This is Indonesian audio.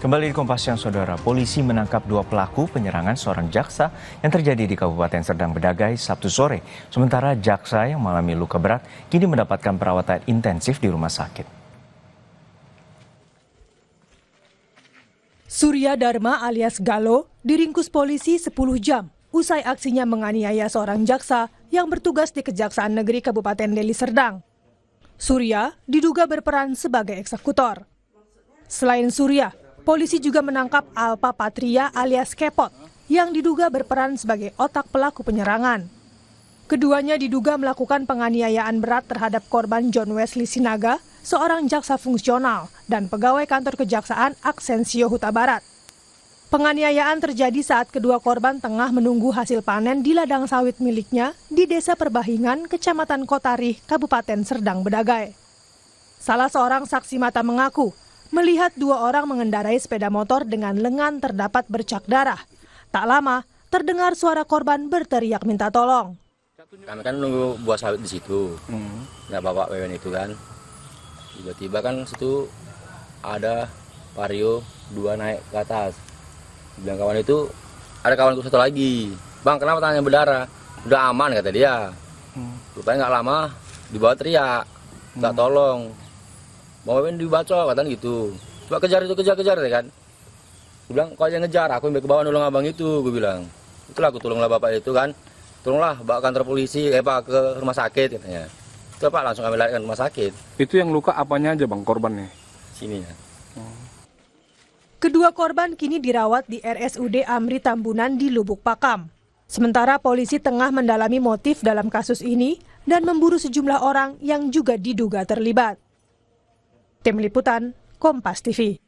Kembali di Kompas Siang, Saudara. Polisi menangkap 2 pelaku penyerangan seorang jaksa yang terjadi di Kabupaten Serdang Bedagai Sabtu sore. Sementara jaksa yang mengalami luka berat kini mendapatkan perawatan intensif di rumah sakit. Surya Dharma alias Galo diringkus polisi 10 jam usai aksinya menganiaya seorang jaksa yang bertugas di Kejaksaan Negeri Kabupaten Deli Serdang. Surya diduga berperan sebagai eksekutor. Selain Surya, polisi juga menangkap Alpa Patria alias Kepot yang diduga berperan sebagai otak pelaku penyerangan. Keduanya diduga melakukan penganiayaan berat terhadap korban John Wesley Sinaga, seorang jaksa fungsional dan pegawai kantor Kejaksaan Aksensio Huta Barat. Penganiayaan terjadi saat kedua korban tengah menunggu hasil panen di ladang sawit miliknya di Desa Perbahingan, Kecamatan Kotarih, Kabupaten Serdang Bedagai. Salah seorang saksi mata mengaku melihat 2 orang mengendarai sepeda motor dengan lengan terdapat bercak darah. Tak lama, terdengar suara korban berteriak minta tolong. Kami kan nunggu buah sawit di situ, nggak bawa wewen itu kan. Tiba-tiba kan situ ada vario 2 naik ke atas. Bilang kawan itu, ada kawanku satu lagi. Bang, kenapa tangannya berdarah? Udah aman kata dia. Rupanya nggak lama, dibawa teriak, nggak tolong. Mau wewen dibacok katanya gitu. Coba kejar ya kan. Gue bilang, kau yang ngejar, aku yang ke bawah nolong abang itu, gue bilang. Itulah aku tolonglah bapak itu kan. Tolonglah bawa kantor polisi, Pak, ke rumah sakit katanya. Itu Pak langsung kami larikan ke rumah sakit. Itu yang luka apanya aja Bang korbannya? Sini ya. Kedua korban kini dirawat di RSUD Amri Tambunan di Lubuk Pakam. Sementara polisi tengah mendalami motif dalam kasus ini dan memburu sejumlah orang yang juga diduga terlibat. Tim Liputan, Kompas TV.